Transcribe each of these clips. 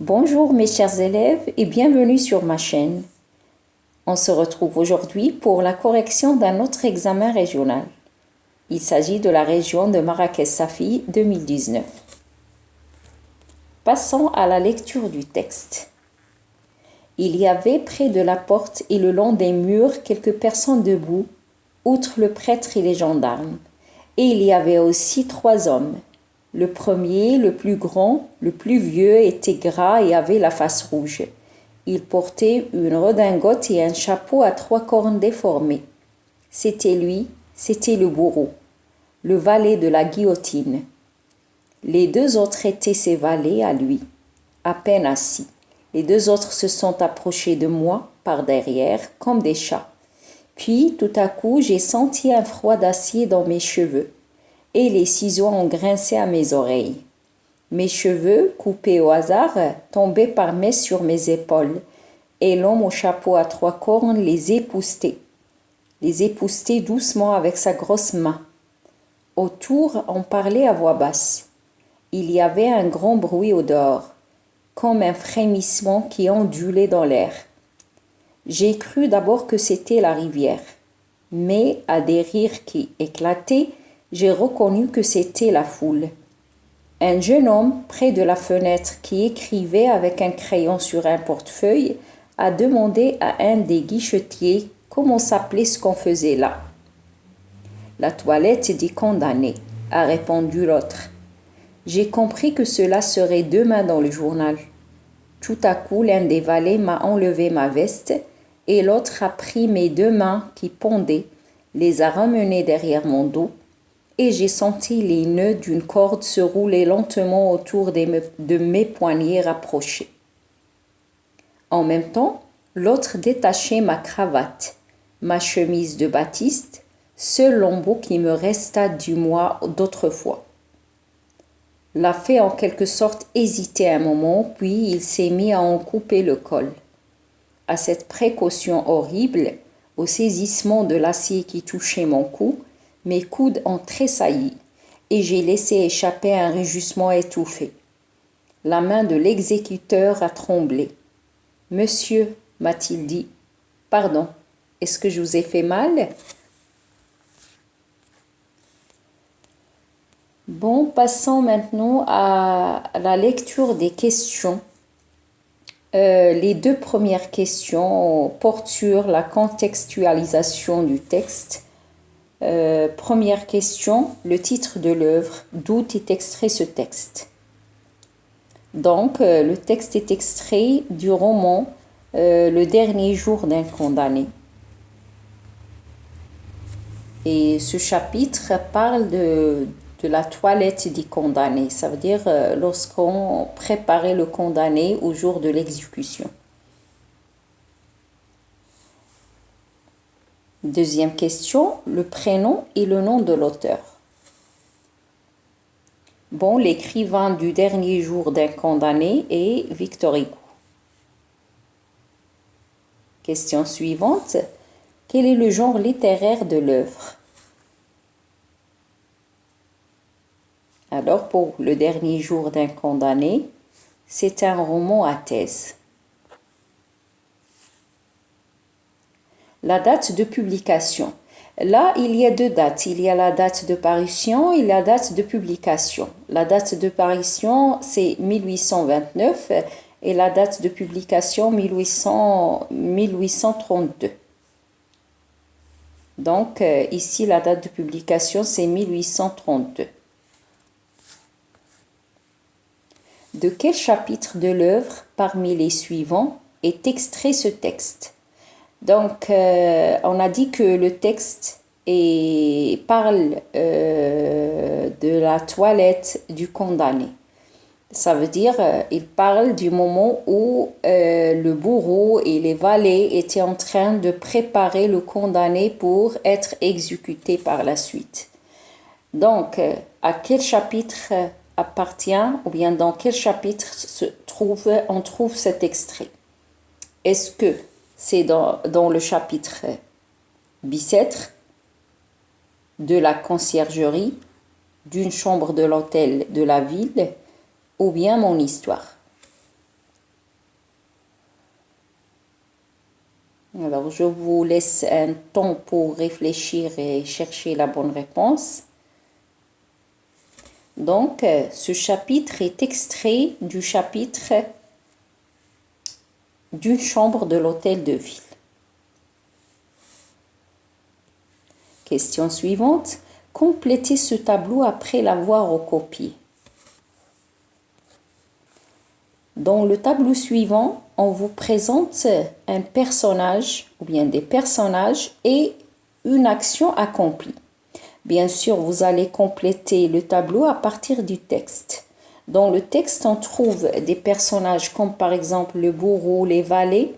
Bonjour mes chers élèves et bienvenue sur ma chaîne. On se retrouve aujourd'hui pour la correction d'un autre examen régional. Il s'agit de la région de Marrakech-Safi 2019. Passons à la lecture du texte. Il y avait près de la porte et le long des murs quelques personnes debout, outre le prêtre et les gendarmes. Et il y avait aussi 3 hommes. Le premier, le plus grand, le plus vieux, était gras et avait la face rouge. Il portait une redingote et un chapeau à 3 cornes déformées. C'était lui, c'était le bourreau, le valet de la guillotine. Les 2 autres étaient ses valets à lui, à peine assis. Les 2 autres se sont approchés de moi par derrière, comme des chats. Puis, tout à coup, j'ai senti un froid d'acier dans mes cheveux, et les ciseaux ont grincé à mes oreilles. Mes cheveux, coupés au hasard, tombaient par mèches sur mes épaules, et l'homme au chapeau à 3 cornes les époussetait doucement avec sa grosse main. Autour, on parlait à voix basse. Il y avait un grand bruit au dehors, comme un frémissement qui ondulait dans l'air. J'ai cru d'abord que c'était la rivière, mais à des rires qui éclataient, j'ai reconnu que c'était la foule. Un jeune homme près de la fenêtre qui écrivait avec un crayon sur un portefeuille a demandé à un des guichetiers comment s'appelait ce qu'on faisait là. La toilette des condamnés, a répondu l'autre. J'ai compris que cela serait demain dans le journal. Tout à coup, l'un des valets m'a enlevé ma veste et l'autre a pris mes 2 mains qui pendaient, les a ramenées derrière mon dos et j'ai senti les nœuds d'une corde se rouler lentement autour de mes poignets rapprochés. En même temps, l'autre détachait ma cravate, ma chemise de batiste, seul lambeau qui me resta du mois d'autrefois. L'a fait en quelque sorte hésiter un moment, puis il s'est mis à en couper le col. À cette précaution horrible, au saisissement de l'acier qui touchait mon cou, mes coudes ont tressailli et j'ai laissé échapper un rugissement étouffé. La main de l'exécuteur a tremblé. « Monsieur, m'a-t-il dit, pardon, est-ce que je vous ai fait mal ?» Bon, passons maintenant à la lecture des questions. Les 2 premières questions portent sur la contextualisation du texte. Première question, le titre de l'œuvre, d'où est extrait ce texte. Donc, le texte est extrait du roman Le dernier jour d'un condamné. Et ce chapitre parle de la toilette des condamnés. Ça veut dire lorsqu'on préparait le condamné au jour de l'exécution. Deuxième question, le prénom et le nom de l'auteur. Bon, l'écrivain du dernier jour d'un condamné est Victor Hugo. Question suivante, quel est le genre littéraire de l'œuvre? Alors, pour le dernier jour d'un condamné, c'est un roman à thèse. La date de publication. Là, il y a 2 dates. Il y a la date de parution et la date de publication. La date de parution, c'est 1829 et la date de publication, 1832. Donc, ici, la date de publication, c'est 1832. De quel chapitre de l'œuvre, parmi les suivants, est extrait ce texte? Donc, on a dit que le texte parle de la toilette du condamné. Ça veut dire il parle du moment où le bourreau et les valets étaient en train de préparer le condamné pour être exécuté par la suite. Donc, à quel chapitre appartient ou bien dans quel chapitre on trouve cet extrait? Est-ce que c'est dans le chapitre Bicêtre, de la conciergerie, d'une chambre de l'hôtel de la ville, ou bien mon histoire? Alors, je vous laisse un temps pour réfléchir et chercher la bonne réponse. Donc, ce chapitre est extrait du chapitre d'une chambre de l'hôtel de ville. Question suivante. Complétez ce tableau après l'avoir recopié. Dans le tableau suivant, on vous présente un personnage ou bien des personnages et une action accomplie. Bien sûr, vous allez compléter le tableau à partir du texte. Dans le texte, on trouve des personnages comme par exemple le bourreau, les valets,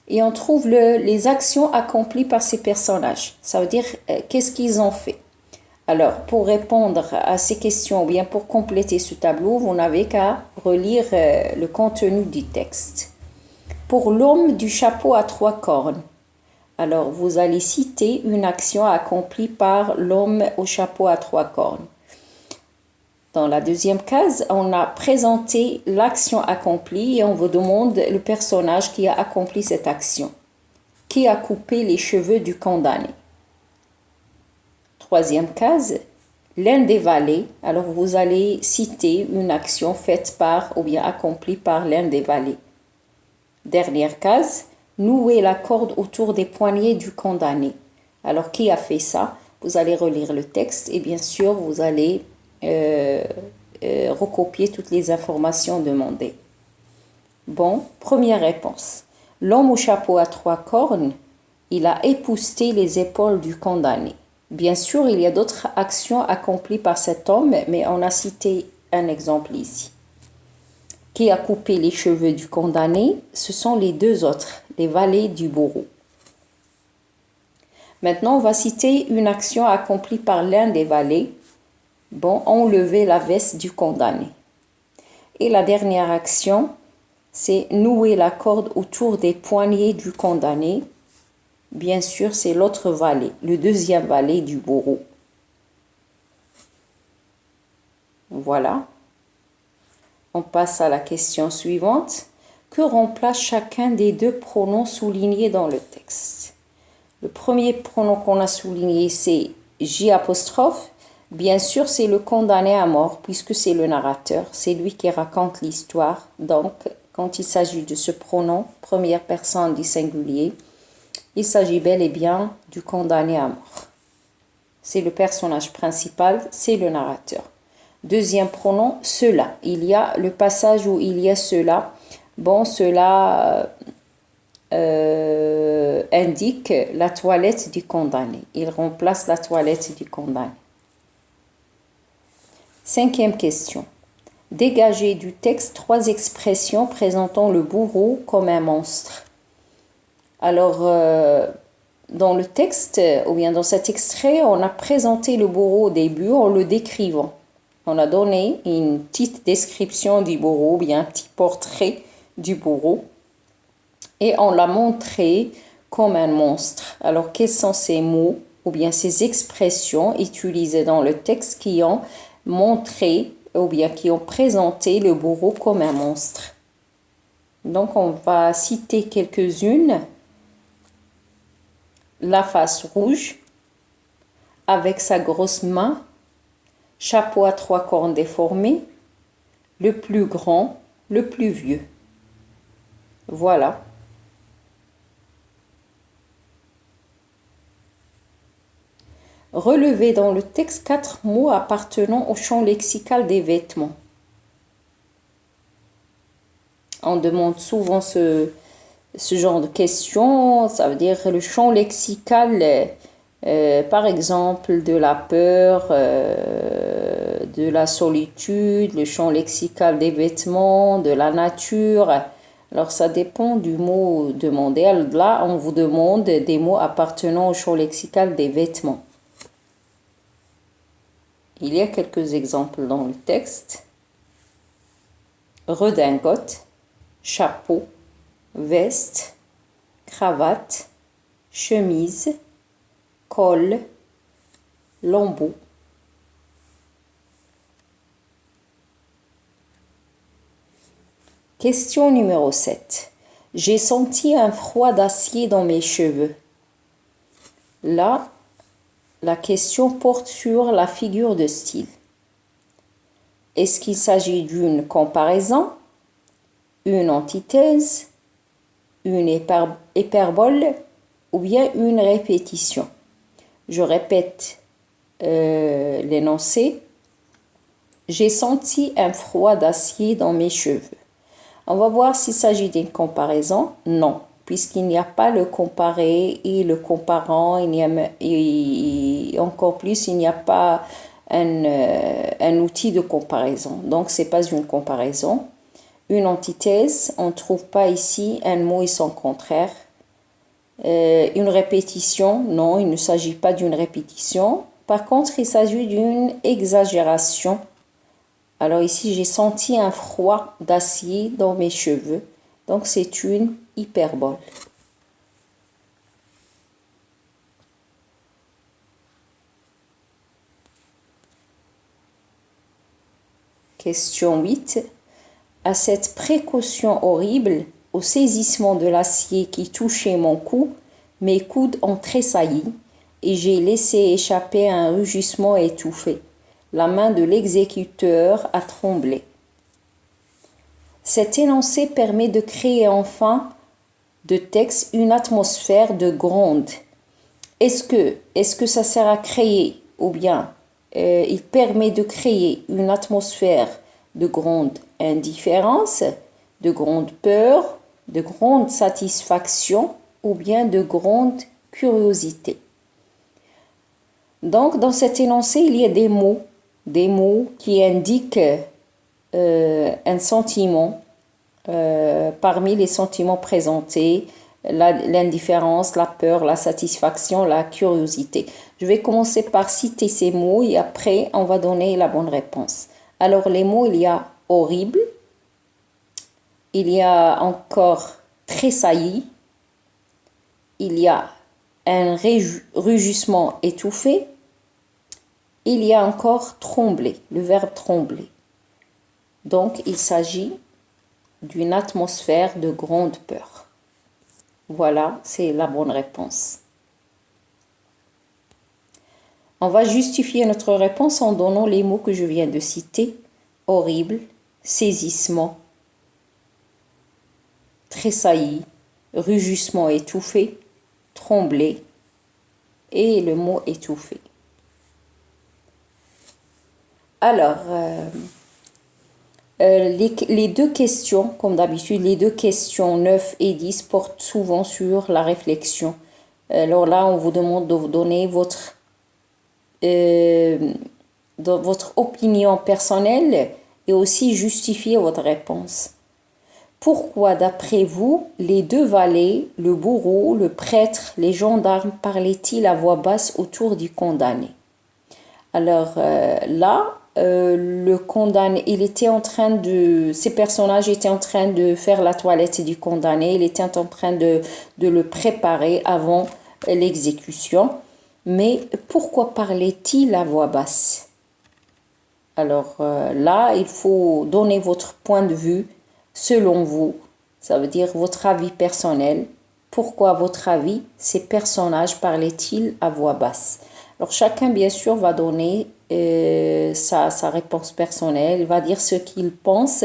et on trouve les actions accomplies par ces personnages. Ça veut dire qu'est-ce qu'ils ont fait. Alors, pour répondre à ces questions ou bien pour compléter ce tableau, vous n'avez qu'à relire le contenu du texte. Pour l'homme du chapeau à 3 cornes, alors vous allez citer une action accomplie par l'homme au chapeau à 3 cornes. Dans la deuxième case, on a présenté l'action accomplie et on vous demande le personnage qui a accompli cette action. Qui a coupé les cheveux du condamné? Troisième case, l'un des valets. Alors vous allez citer une action faite par ou bien accomplie par l'un des valets. Dernière case, nouer la corde autour des poignets du condamné. Alors qui a fait ça? Vous allez relire le texte et bien sûr vous allez recopier toutes les informations demandées. Bon, première réponse. L'homme au chapeau à 3 cornes, il a épousseté les épaules du condamné. Bien sûr, il y a d'autres actions accomplies par cet homme, mais on a cité un exemple ici. Qui a coupé les cheveux du condamné? Ce sont les deux autres, les valets du bourreau. Maintenant, on va citer une action accomplie par l'un des valets. Bon, enlever la veste du condamné. Et la dernière action, c'est nouer la corde autour des poignets du condamné. Bien sûr, c'est l'autre valet, le deuxième valet du bourreau. Voilà. On passe à la question suivante. Que remplace chacun des deux pronoms soulignés dans le texte? Le premier pronom qu'on a souligné, c'est J'. Bien sûr, c'est le condamné à mort, puisque c'est le narrateur. C'est lui qui raconte l'histoire. Donc, quand il s'agit de ce pronom, première personne du singulier, il s'agit bel et bien du condamné à mort. C'est le personnage principal, c'est le narrateur. Deuxième pronom, cela. Il y a le passage où il y a cela. Bon, cela indique la toilette du condamné. Il remplace la toilette du condamné. Cinquième question. Dégagez du texte 3 expressions présentant le bourreau comme un monstre. Alors, dans le texte, ou bien dans cet extrait, on a présenté le bourreau au début en le décrivant. On a donné une petite description du bourreau, ou bien un petit portrait du bourreau. Et on l'a montré comme un monstre. Alors, quels sont ces mots, ou bien ces expressions utilisées dans le texte qui ont montré, ou bien qui ont présenté le bourreau comme un monstre? Donc, on va citer quelques-unes. La face rouge, avec sa grosse main, chapeau à 3 cornes déformées, le plus grand, le plus vieux. Voilà. Relevez dans le texte 4 mots appartenant au champ lexical des vêtements. On demande souvent ce genre de questions, ça veut dire le champ lexical, par exemple, de la peur, de la solitude, le champ lexical des vêtements, de la nature. Alors, ça dépend du mot demandé. Là, on vous demande des mots appartenant au champ lexical des vêtements. Il y a quelques exemples dans le texte. Redingote, chapeau, veste, cravate, chemise, col, lambeau. Question numéro 7. J'ai senti un froid d'acier dans mes cheveux. Là, la question porte sur la figure de style. Est-ce qu'il s'agit d'une comparaison, une antithèse, une hyperbole ou bien une répétition? Je répète l'énoncé. J'ai senti un froid d'acier dans mes cheveux. On va voir s'il s'agit d'une comparaison. Non, puisqu'il n'y a pas le comparé et le comparant, et encore plus, il n'y a pas un outil de comparaison. Donc, ce n'est pas une comparaison. Une antithèse, on ne trouve pas ici un mot et son contraire. Une répétition, non, il ne s'agit pas d'une répétition. Par contre, il s'agit d'une exagération. Alors ici, j'ai senti un froid d'acier dans mes cheveux. Donc, c'est une hyperbole. Question 8. À cette précaution horrible, au saisissement de l'acier qui touchait mon cou, mes coudes ont tressailli et j'ai laissé échapper un rugissement étouffé. La main de l'exécuteur a tremblé. Cet énoncé permet de créer en fin de texte une atmosphère de gronde. Est-ce que ça sert à créer ou bien il permet de créer une atmosphère de grande indifférence, de grande peur, de grande satisfaction ou bien de grande curiosité? Donc, dans cet énoncé, il y a des mots qui indiquent un sentiment parmi les sentiments présentés, l'indifférence, la peur, la satisfaction, la curiosité. Je vais commencer par citer ces mots et après, on va donner la bonne réponse. Alors, les mots, il y a horrible, il y a encore tressailli, il y a un rugissement étouffé, il y a encore trembler, le verbe trembler. Donc, il s'agit d'une atmosphère de grande peur. Voilà, c'est la bonne réponse. On va justifier notre réponse en donnant les mots que je viens de citer. Horrible, saisissement, tressailli, rugissement étouffé, trembler et le mot étouffé. Alors, les deux questions, comme d'habitude, les deux questions 9 et 10 portent souvent sur la réflexion. Alors là, on vous demande de vous donner votre opinion personnelle et aussi justifier votre réponse. Pourquoi, d'après vous, les deux valets, le bourreau, le prêtre, les gendarmes parlaient-ils à voix basse autour du condamné? Alors là, le condamné, ces personnages étaient en train de faire la toilette du condamné, il était en train de le préparer avant l'exécution. Mais pourquoi parlait-il à voix basse? Alors là, il faut donner votre point de vue selon vous, ça veut dire votre avis personnel. Pourquoi, à votre avis, ces personnages parlaient-ils à voix basse? Alors chacun, bien sûr, va donner sa réponse personnelle, il va dire ce qu'il pense.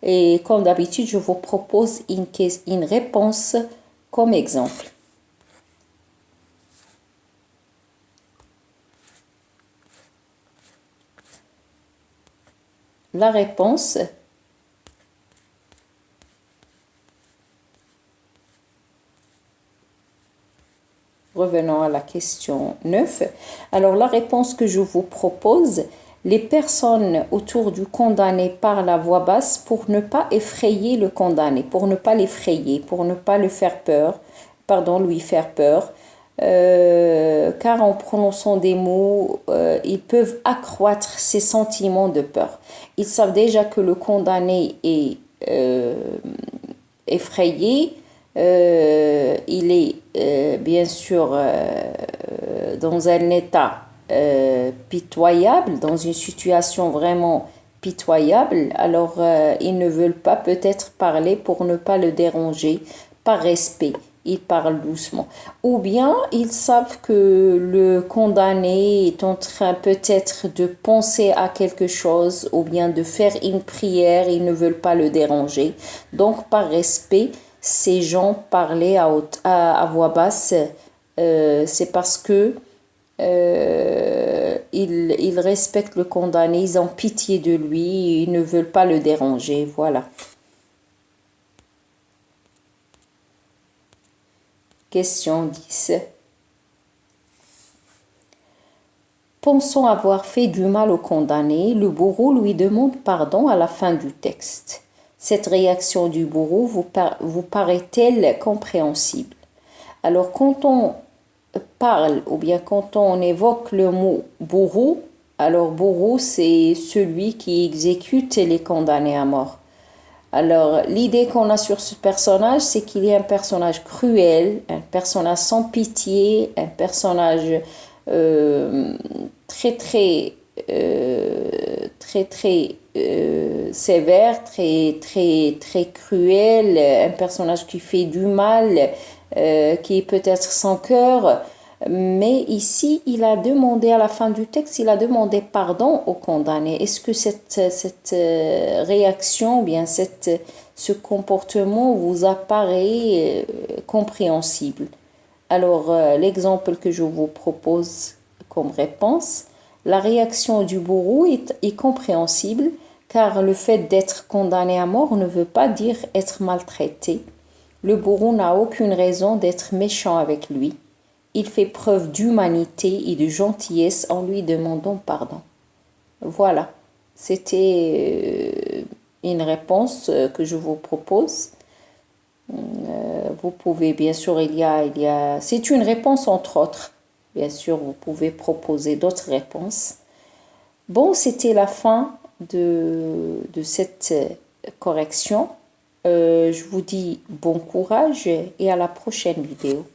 Et comme d'habitude, je vous propose une réponse comme exemple. La réponse, revenons à la question 9. Alors la réponse que je vous propose, les personnes autour du condamné parlent à voix basse pour ne pas effrayer le condamné, pour ne pas l'effrayer, pour ne pas lui faire peur, car en prononçant des mots, ils peuvent accroître ses sentiments de peur. Ils savent déjà que le condamné est effrayé, il est bien sûr dans un état pitoyable, dans une situation vraiment pitoyable, alors ils ne veulent pas peut-être parler pour ne pas le déranger, par respect. Ils parlent doucement. Ou bien ils savent que le condamné est en train peut-être de penser à quelque chose ou bien de faire une prière, ils ne veulent pas le déranger. Donc par respect, ces gens parlaient à voix basse, c'est parce que ils respectent le condamné, ils ont pitié de lui, ils ne veulent pas le déranger, voilà. Question 10. Pensant avoir fait du mal au condamné, le bourreau lui demande pardon à la fin du texte. Cette réaction du bourreau vous paraît-elle compréhensible? Alors quand on parle ou bien quand on évoque le mot bourreau, alors bourreau c'est celui qui exécute les condamnés à mort. Alors l'idée qu'on a sur ce personnage, c'est qu'il est un personnage cruel, un personnage sans pitié, un personnage euh, très très sévère, très cruel, un personnage qui fait du mal, qui est peut-être sans cœur. Mais ici, il a demandé à la fin du texte, il a demandé pardon au condamné. Est-ce que cette réaction, ou bien ce comportement vous apparaît compréhensible? Alors, l'exemple que je vous propose comme réponse, la réaction du bourreau est compréhensible car le fait d'être condamné à mort ne veut pas dire être maltraité. Le bourreau n'a aucune raison d'être méchant avec lui. Il fait preuve d'humanité et de gentillesse en lui demandant pardon. Voilà, c'était une réponse que je vous propose. Vous pouvez, bien sûr, c'est une réponse entre autres. Bien sûr, vous pouvez proposer d'autres réponses. Bon, c'était la fin de cette correction. Je vous dis bon courage et à la prochaine vidéo.